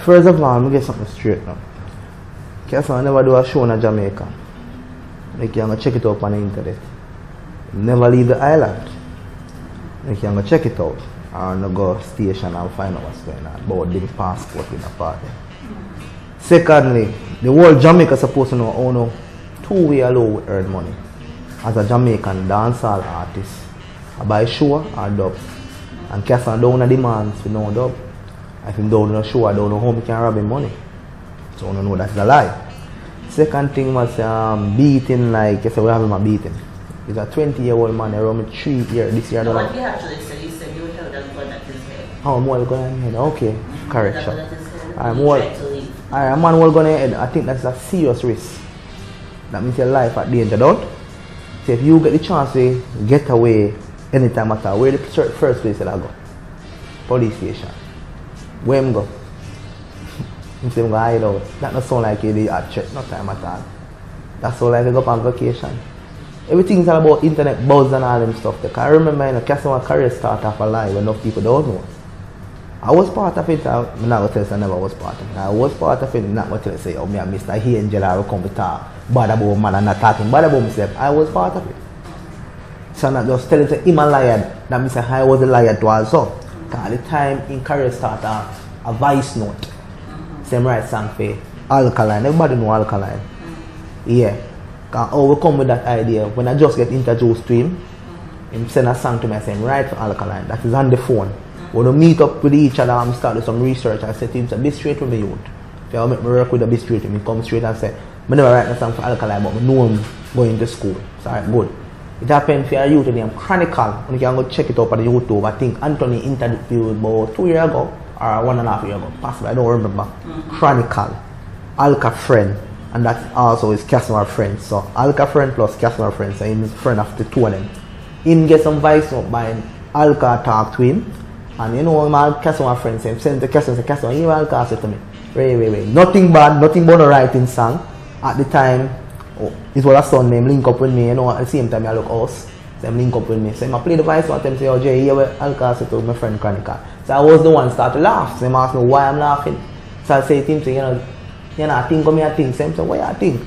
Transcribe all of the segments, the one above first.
first of all, I'm get something straight now. Kasanova never do a show in Jamaica. You can go check it out on the internet. Never leave the island. You can go check it out. Or no go station and find out what's going on. About the passport with the party. Secondly, the whole Jamaica supposed to know how no two-way alone we earn money. As a Jamaican dancehall artist. I buy show or dub. And Kasanova don't have demands for no dub. If him don't know show, I don't know how he can rob him money. So I don't know that's a lie. Second thing was beating, like you said, we have him a beating. He's a 20-year-old man around me 3 years this year. No, what he actually said, he said you held a gun at his head. Oh, more gun at his head. Okay, correction. Alright, a man will gun at his head. I think that's a serious risk. That means your life at danger, don't? So if you get the chance to get away anytime at all, where the first place that I go? Police station. Where him go? Him say him go hide out. That not sound like he a threat, no time at all. That sound like he go on vacation. Everything's all about internet buzz and all them stuff. Because I remember in a Kasanova career start off a lie when enough people don't know. I was part of it. I'm not going to tell you I never was part of it. I was part of it. I'm not going to tell you say, oh, me and Mr. Angel will come to talk bad about man and not talking bad about myself. I was part of it. So I'm not just telling you him a liar. That means I was a liar too also. Because at the time in career start off a voice note. Same right song for Alkaline. Everybody know Alkaline. Yeah. Because how we come with that idea, when I just get introduced to him, he send a song to me, I say, right for Alkaline. That is on the phone. When we meet up with each other and start with some research, I said to him, be straight with me youth. If you make me work with a be straight with me, come straight and say, I never write a song for Alkaline, but I know him going to school. So alright, good. It happened for a youth named Chronicle. You can go check it up on YouTube. I think Anthony interviewed about 2 years ago, or 1.5 years ago, possibly, I don't remember. Chronicle, Alka friend, and that also is Kasanova friend. So Alka friend plus Kasanova friend, so he's friend of the two of them. Him get some voice note by Alka talk to him, and you know my Kasanova friend say, send the Kasanova, say Kasanova, you Alka said to me, wait, nothing bad, nothing but a writing song. At the time, it was a son named link up with me, you know, at the same time I look us. So link up with me. So I play the voice note and say, oh Jay, here Alka said to my friend Chronicle. So I was the one start to laugh. So he asked me why I'm laughing. So I say to him, you know, I think of me, I think. So he said, why I think?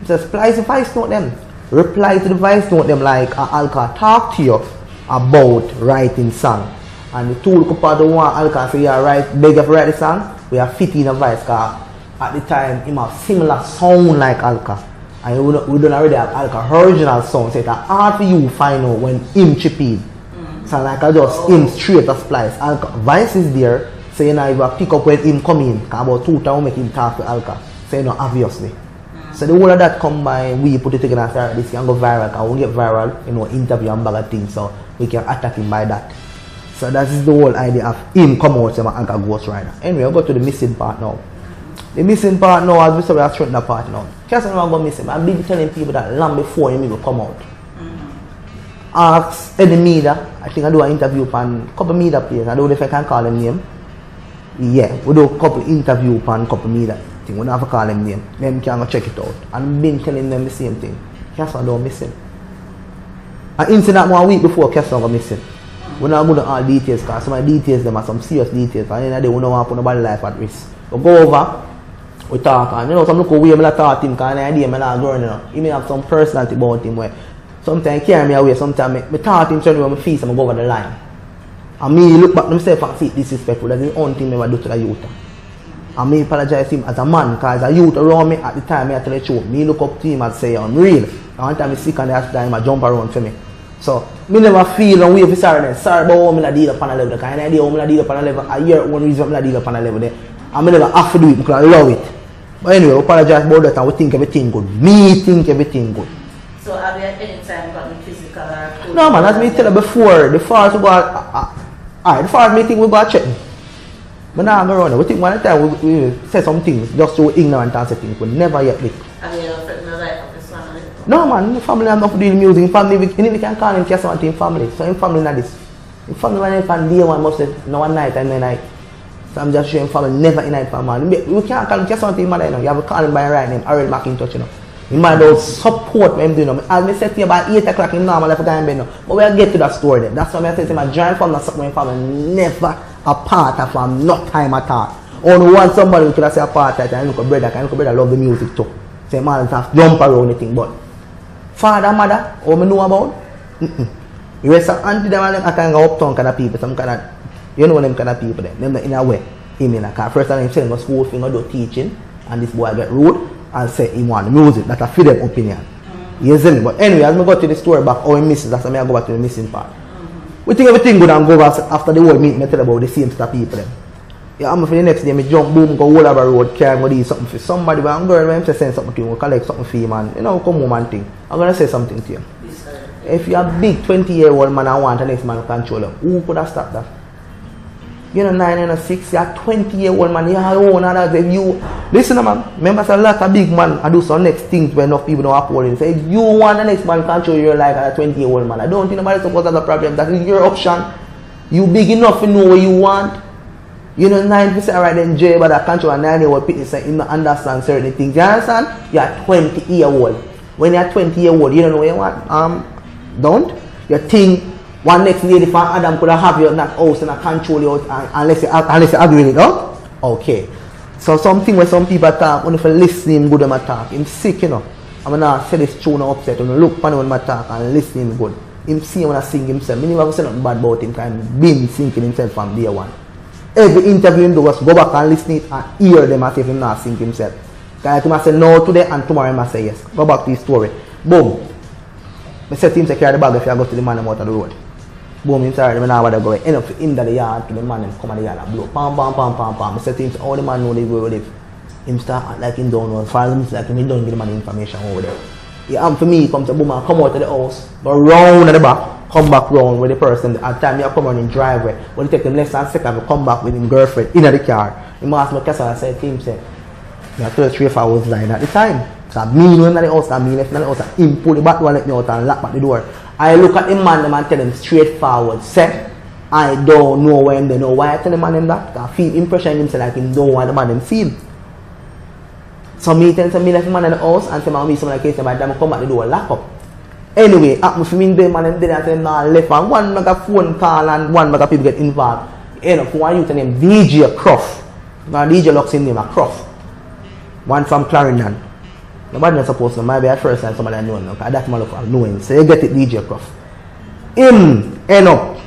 He says, reply to the voice note them. Reply to the voice note them like Alka talk to you about writing song. And the two look up at the one Alka say, yeah, right, beg you to write the song. We are fit in a voice because at the time he have similar sound like Alka. And we don't already have Alka original sound. So it's hard for you to find out when him chip in. So like I just him straight as splice. Alka voice is there. So you know if I pick up when him come in. Because about 2 times make him talk to Alka. So you know obviously. So the whole of that combined, we put it together and start this can go viral. Because we get viral, you know, interview and bag of things. So we can attack him by that. So that is the whole idea of him come out and Alka Ghost Rider. Anyway, I'll go to the missing part now. The missing part now, as we said, we are straighten the part now. Kasanova go missing. I've been telling people that long before him will come out. Ask any media. I think I do an interview on a couple media players. I don't know if I can call them name. Yeah, we do a couple interview on a couple media. I think we don't have to call them name. Them can go check it out. And I've been telling them the same thing. Kasanova don't missing. An incident 1 week before Kasanova go missing. We're not going to all details because some of the details them are some serious details. And then they don't want to put nobody life at risk. We go over. We talk and you know some look away I talk to him because I idea I'm not growing, you know. He may have some personality about him where sometimes he carry me away, sometimes I talk to him certainly when I feel I'm go over the line. And me look back to myself and see disrespectful. That's the only thing I ever do to the youth. And me apologize to him as a man because a youth around me at the time I tell the truth. Me look up to him and say I'm real. And one time I sick and the time I jump around for me. So me never feel and wait for sorry about how I deal upon a level. Because I idea how I deal upon a level. I hear one reason I deal upon a level there. And I never have to do it because I love it. But anyway, we apologize about that and we think everything good. Me think everything good. So have you at any time gotten physical or... No man, as me tell you before, the first we go the first me think we go check. But now I'm around. We think one time we say some things just so ignorant and say things we never yet did. Have you ever felt in the life of this family? No man, the family have nothing to do with music. In family, we can call him Kasanova in family. So in family not this. In family when I day one must say no one night and then night. So I'm just showing family never in night for man. We can't call him Kasanova in mother, you know. You have to call him by the right name, Ariel McIntosh, you know. Him man don't support what him do, you know. As I said to you about 8 o'clock in normal if I can be, you know. But we'll get to that story then. That's why I say to my joint family something family never a part of no time at all. Only want somebody who could say apartheid and look a brother, can look a brother love the music too. Say man have jump around anything, but father, mother, all me know about? You rest of auntie them and them, I can go uptown kind of people, some kind of, you know them kind of people them in a way. He mean like, first time he send him a school thing or do teaching, and this boy get rude, and say he want the music, that's a freedom opinion. You see me? But anyway, as I go to the story back, how he misses, that's why I go back to the missing part. We think everything good and go back after the whole meeting, I tell about the same set of people them. Yeah, I'm for the next day, I jump, boom, go all over the road, carry go do something for somebody, but I'm girl, when I send something to you, collect something for you, man. You know, come home and thing. I'm going to say something to you. If you're a big 20-year-old man and want the next man to control you, who could have stopped that? You're 9 and 6, you're a 20-year-old man, you're your own others. If you, listen, man, remember, a lot of big man I do some next things when enough people don't uphold it. Say, if you want the next man to control your life as a 20-year-old man, I don't think nobody's supposed to have a problem. That is your option. You big enough to know what you want. You know, 9% right then, Jay, but I control a 9-year-old people say, you don't understand certain things. You understand? You're a 20-year-old. When you're a 20-year-old, you don't know what you want. Don't. You think one next lady from Adam could have you not house and control you unless you agree with it, no? Okay. So something where some people talk, when you listening good them talk, him sick, you know. I'm gonna say this tune upset, when you look upon him when I talk and listening good. Him see when I sing himself. I never say nothing bad about him, because he's been thinking himself from day one. Every interview him do was go back and listen it and hear them and see if he not sing himself. Because he must say no today and tomorrow he must say yes. Go back to his story. Boom. I said to him, carry the bag if you go to the man out of the road. Boom, him sorry, I don't know where they go. End up in the yard to the man and come in the yard and blow. Pam, pam, pam, pam, pam. I said to him, all the man know they go with it. Him start like him don't know. Follow him like him don't give the man information over there. Yeah, and for me, he comes to boom and come out of the house, go round at the back, come back round with the person. At the time, you come on in driveway. When he take him less than a second, he come back with his girlfriend in the car. He asked me, I said to him, say, I told 3 or 4 hours lying at the time. So I mean when the house, I mean left in the house, him pull the back door, let me out and lock back the door. I look at the man and tell him straightforward, say, I don't know when they know why I tell the man that. I feel impression himself like him don't want the man him feel. So me tell me left the man in the house and say man meet someone like this, by the time I come back the door, lock up. Anyway, happen for me the man and then I tell him nah left and one make a phone call and one make a people get involved. End up one youth named DJ Croft. Now DJ locks in name a Croft. One from Clarendon. Nobody not supposed to know. Maybe at first time somebody I know him, because that's my look for knowing. So you get it, DJ Croft. Him end up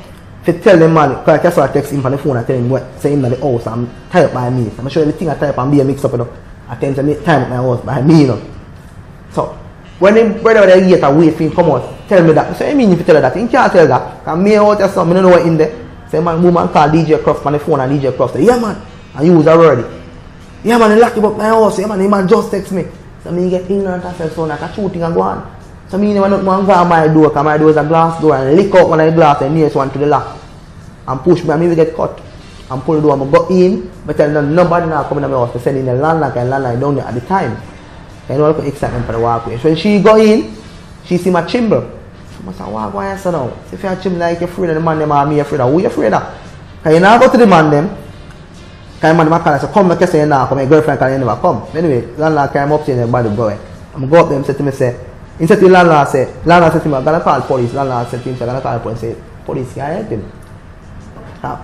to tell the man, because that's why I text him on the phone and tell him what, say him in the house, I'm tied up by me. I'm sure everything I tie up and be a mix up, you know. I tend to make time up my house by me, you know. So when the brother there get a wait for him come out, tell me that. So I mean if you tell her that, he can't tell that. Because me out there something, I don't know what in there. Say man, woman call DJ Croft on the phone and DJ Croft say, yeah man, and you was already. Yeah man, he locked him up my house, yeah man, the man just text me. So me get ignorant and say, so like a shooting and go on. So me never not go on my door, because my door is a glass door and lick out one of the glass and nearest one to the lock. And push me and me get cut. And pull the door and go in, but tell them nobody now coming to my house to send in the landline and landline down there at the time. I know look excitement for the walkway. So when she go in, she see my chimble. So I say, why you say now? If you're a chimble like you're afraid of the man, them are me afraid of. Who you afraid of? Because you now go to the man them. Because the man call and say, come, I say you now come, my girlfriend call you never come. Anyway, landlord came up to the body boy. I'm go up there and say to me, say, instead to the landlord say to me, I'm going to call police. Landlord said to him, I'm going to call police. Say, police can't help him.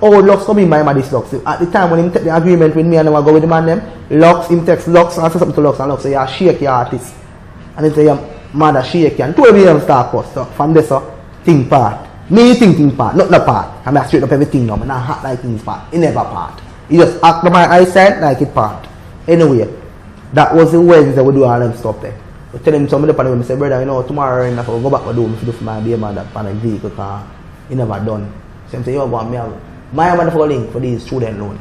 Oh, Lux come in by my this Lux. At the time when he take the agreement with me and I go with the man them, Lux, him text Lux and say something to Lux and Lux say, yeah, shake your artist. And he say, yeah, mother, shake you. And 2 of them start cut. So from this, think part. Me think part, not the part. I'm not straight up everything now. I'm not hot like things part. It never part. He just act on my eyesight like it part. Anyway, that was the Wednesday we do all them stuff there. We tell him somebody upon him, say, brother, you know, tomorrow I'm going to go back to do if you do for my baby mother on a vehicle car. He never done. So I say, yo, go on, me have my wonderful link for these student loan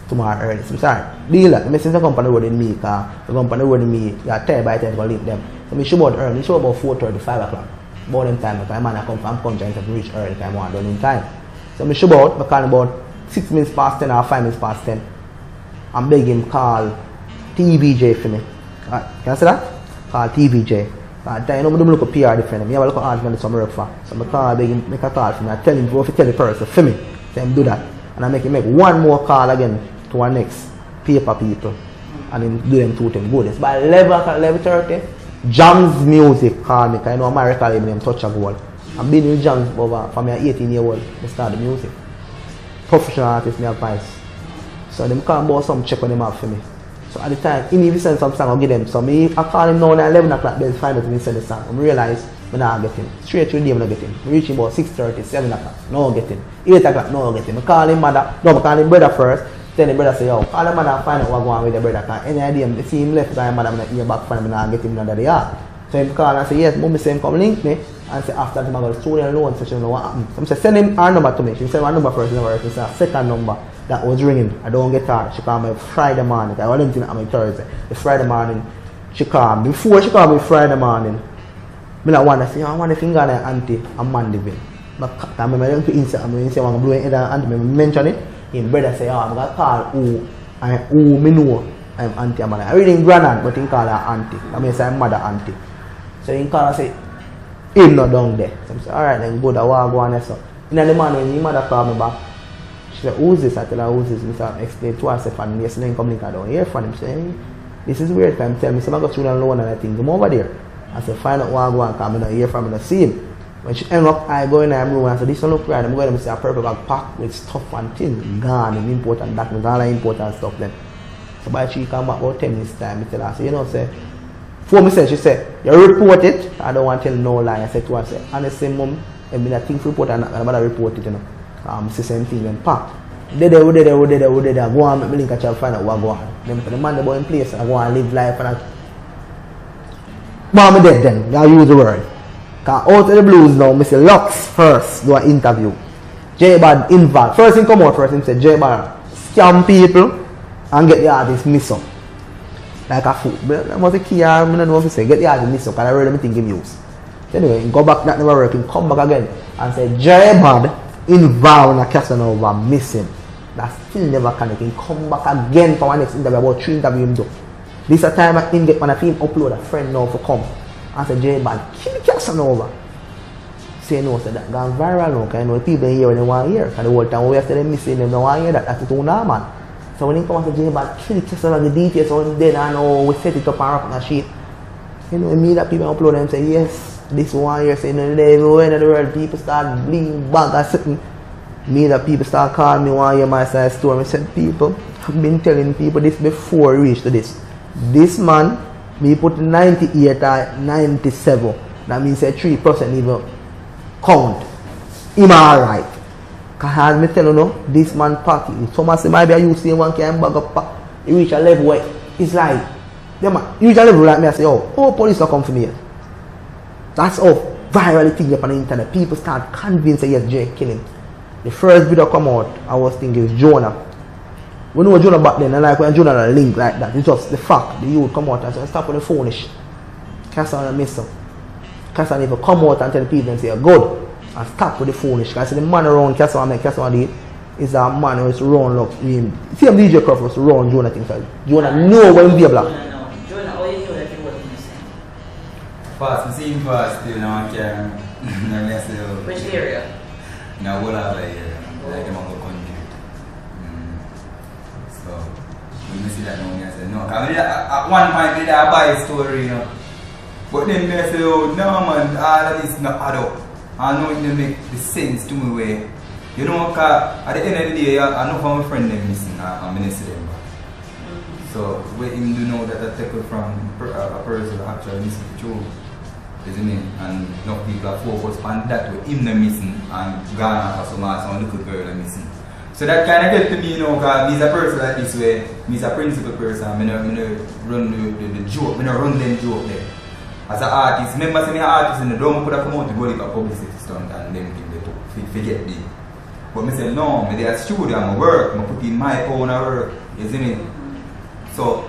tomorrow early. So I'm sorry. Deal that. I since I come on the road in me, because I come on the road in me, you are tired by the time to link them. So I show about early. I show about 4:30, 5 o'clock. About them time, because I come from country and reach early, because I want done in time. So I show about, I call about 6 minutes past 10 or 5 minutes past 10. I'm begging him call TVJ for me. Can I say that? Call TVJ. I don't look at PR different. I have a look at art when it's some work for. So I call, beg him, make a call for me. I tell him, go to tell the person, for me. Say him do that. And I make him make one more call again to our next paper people. And then do them 2 things. Good. It's by 11 o'clock, 11:30. Jams Music call me, because I know America label name Touch a Goal. I've been in Jams over from my 18-year-old. I start the music. Professional artist, my advice. So them can't about some check when them have for me. So at the time, he even send some song, I'll give them. So I call him now at 11 o'clock, then find out when he send the song. I realize I not get him. Straight through the day I not get him. I reach him about 6:30, 7 o'clock, no get him. 8 o'clock, no get him. I call him mother, no, I call him brother first. Then the brother say, yo, call him mother and find out what's going on with the brother. Because any idea, I see him left, because mother, I'm not back for him, and I get him another day. So he call and say, yes, mommy say him come link me. And say after him I go to student loan, so she don't know what happened. So I say, send him her number to me. She said her number first, never work. She said, second number that was ringing. I don't get her. She called me Friday morning. I wasn't think I'm Thursday. It's Friday morning. She called me. Before she called me Friday morning, I don't want to say, I want to finger on auntie and man living. But I remember to insert, I'm going to say, I'm blowing head and auntie. I mention it. His brother say, oh, I'm going to call who me know I'm auntie and mother. I really grandaunt, but he call her auntie. I mean, say mother auntie. So he call and say, him not down there. So I say, alright then good, I want to go on there. So in the morning when his mother called me back, she said, who's this? I tell her, who's this? I explain to her, I said, and yesterday come link her down here for him. She said, this is weird. I'm telling me, so I go student loan and I think, come over there. I said, find out what I go and come, I don't hear from him, I don't see him. When she end up, I go in her room and I said, this don't look right. I'm going to see a purple bag packed with stuff and things, gone and important documents, all the important stuff then. So by she come back about 10 minutes time, I tell her, I said, you know, say, before me said, she said, you report it. I don't want to tell no lie. I said to her, I said, and the same mom, I mean, I think report and I'm going to report it, you know. It's the same thing then pack. Go on, make me link a child, find out what go on. Then the man, the boy in place, I go and live life and I. But I'm dead then, I use the word. Because out of the blues now, I say Lux first do an interview. J-Bad involved. First thing come out first, he said J-Bad scam people and get the artist miss up. Like a fool. But I must say key, I don't know if he say get the artist miss up because I really think him use. Anyway, he go back, that never work, he come back again and say J-Bad involved in a Casanova missing. That still never connect. He come back again for one next interview, about 3 interviews him do. This a time I him get when I film upload a friend now for come. And say J-Bad kill Casanova. Say no, say that gone viral now, because you know people here when they want to hear. Because the whole time we have to them missing them, they want to hear that. That's too normal. So when he come and say J-Bad kill Casanova, the details on dead and how we set it up and wrap on a sheet. You know, me that people upload them say yes, this one here say no, everywhere in the world people start bleeding bag or something. Me that people start calling me one year my side story. I said people, I've been telling people this before we reach to this. This man, me put 98 or 97. That means a 3% even count. Him alright. Because as me tell you now, this man party. Someone say maybe I use one can bag up. He reach a level where it's like, you reach a level like me, I say, oh, police will come for me. That's how viral thing up on the internet. People start convinced that yes, Jay killing. The first video come out, I was thinking it's Jonah. We know Jonah back then, and like when Jonah a link like that, it's just the fact the youth come out and say, stop with the phonish. Casanova miss up. Casanova never come out and tell people and say, good, and stop with the phonish. Because the man around Casanova make Casanova do it, is a man who is around, look, see him DJ Crawford was around Jonah things like Jonah know when he be a black. Jonah, how you know that he wasn't missing? Fast, I see him fast, you know, I can. Which area? No, what are they? Like them on the country. So, when you see that now, I said, no. At one point, they did a buy story, you know. But then they say, oh, no man, all of this not add up. I know it don't make the sense to me where, you know, because at the end of the day, I know from my friend them missing, I'm going to see them. So, where him do know that I take it from a person actually missing the truth. Isn't it? And enough people are focused on that with him missing and Ghana or some little girl missing. So that kind of get to me, you know, because me's a person like this way, me's a principal person, I run the joke, I run them joke there. As an artist, remember saying an artist in the don't put a come out to go like a publicity stunt and them things they forget me. But I say no, I a studio, I'm work, I put in my own work, isn't it? So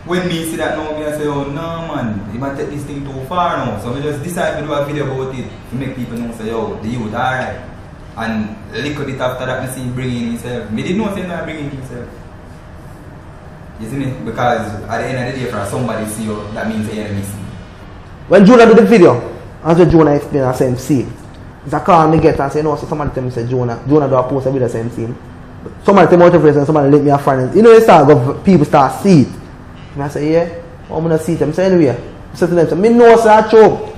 when me see that now, I say, oh no man, you might take this thing too far now. So I just decide to do a video about it to make people know, say, oh, the youth alright. And a little bit after that, I see him bringing himself. I didn't know him not bringing himself. You see me? Because at the end of the day, for somebody see you, that means you're missing. When Jonah did the video, as Jonah explained the same scene, it's a call me get and say, no, so somebody tell me, say, Jonah do a post a video the same scene. Somebody tell me out of place and somebody link me a friend. You know, you start, people start see it. And I say, yeah, I'm going to see them. I say, anyway, I say to them, I know it's a choke.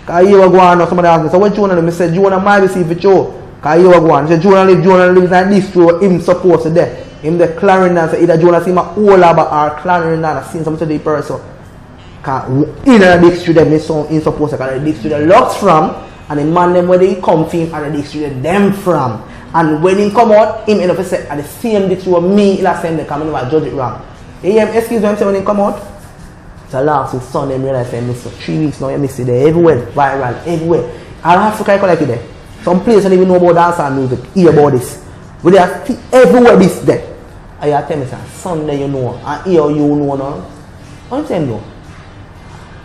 Because you were going on, somebody asked me, so what Jonah do? I said, Jonah might be see if it's choke. Because you were going on. I said, Jonah lives like this, through him supposed to death. Him the clarinet, so either Jonas him a whole or clarinet and sing something to the person. Cause in the dictionary them is so in supposed to the dictionary locks from and the man them where they come from and the dictionary them from. And when he come out, him end up say at the same dictionary with me last time they come in and judge it wrong. Excuse me, say when he come out. So last week Sunday I realized I missed 3 weeks now, you miss it there everywhere, viral, everywhere. All Africa I collect it there. Some places don't even know about dance and music, hear about this. But they are everywhere this there. And you tell me, sir, Sunday you know, and here you know now. I'm saying no.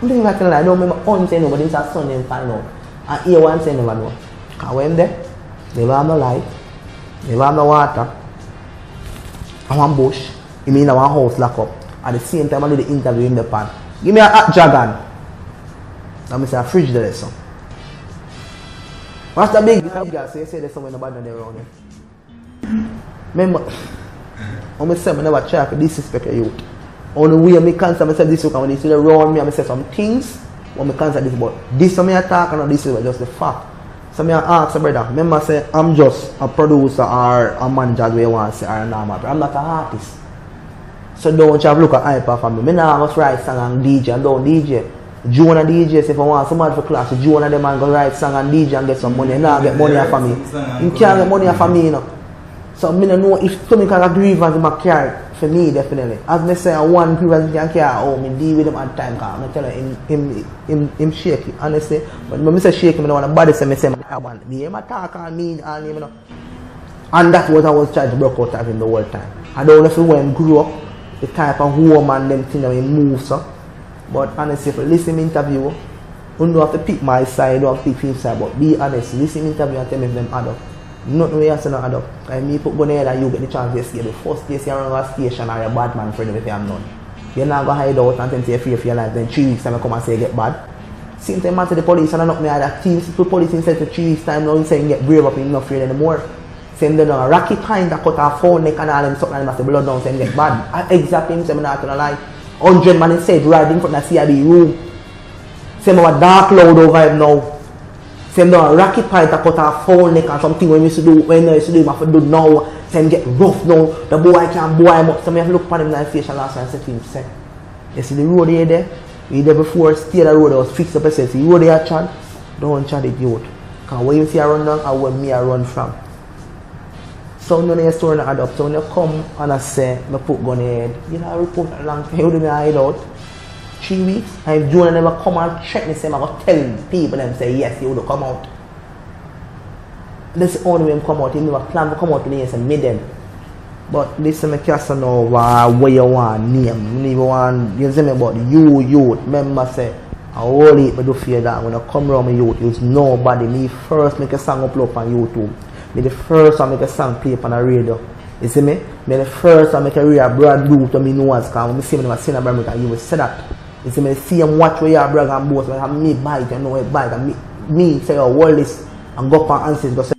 I'm thinking like I don't remember I'm saying no, but this is Sunday and find out. And here I'm saying never know. Because when there, they have no light, they have no water, and one bush, you mean one house lock up. At the same time I do the interview in the pan. Give me a hot dragon. Let me say a fridge there so. What's the big guy say there's someone about there around here? Remember, I say I never try to disrespect a youth. On the way I can't say this when they see around me I say some things when I can't say this but this is me attack and this is just the fact. So I ask a brother, remember say I'm just a producer or a manager where you want to say or a normal. I'm not an artist. So don't you have look at hyper for me. I now must write song and DJ and don't DJ. Jonah DJ, if I want somebody for class, Jonah them and go write song and DJ and get some money. Now get money for me. You can't get money for me, you know. So I don't know if somebody can grievance in my carry for me definitely. As I say, one grievance can carry out, I deal with him at time because I tell him shake it, honestly. But when I say shake him, I don't want to body say I want me him attack on me and him, you know. And that's what I was trying to break out of him the whole time. I don't know if he went grew up, the type of woman them thing that he moves so. But honestly, if you listen to interview, you don't have to pick my side, you don't have to pick his side, but be honest, listen to interview and tell me if them add up. Nothing way I say no add up. Like me put gun head and you get the chance to escape. The first place you run a station or a bad man friend if you have none. You're not going to hide out and say you're free for your life. Then 3 weeks time I come and say you get bad. Same time I to the police and I knock me out of teams. The police instead for 3 weeks time now you say you get brave up and you're not afraid anymore. Same then a rocky kind that cut off phone neck and all them something and have the blood down saying get bad. Exactly him say I'm not going to lie. 100 man said right in front of the CID room. Same a dark loud over him now. Same down a rocky pint that cut off phone neck and something when we used to do when I used to do him have to do now. Same get rough now. The boy can't boy him up. So I have to look upon him in the face and last time I said to him, say, you see the road here there? We there before stay the road that was fixed up I said, see the road there Chad? Don't Chad it youth. Because when you see I run down and where me I run from. So none of your story not add up. So when you come and I say, I put gun head, you know I report a long time, you do me hide out. 3 weeks. And if Jonah never come and check me, say, I'm going to tell people them say yes, he would come out. This is the only way he come out. He never plan to come out today and say, meet them. But this is my Casanova, where you want name. You want, you say me about you, youth. Remember say, I only do fear that when I come around my youth, use nobody. Me first make a song upload on YouTube. Me the first one make a song play on the radio. You see me? Me the first one make a real brand new to me no one's because when I see me in a brand you will say that. You see me see him watch where you are brag and boast and me bite and know it bite and me say your world is and go up and answer go say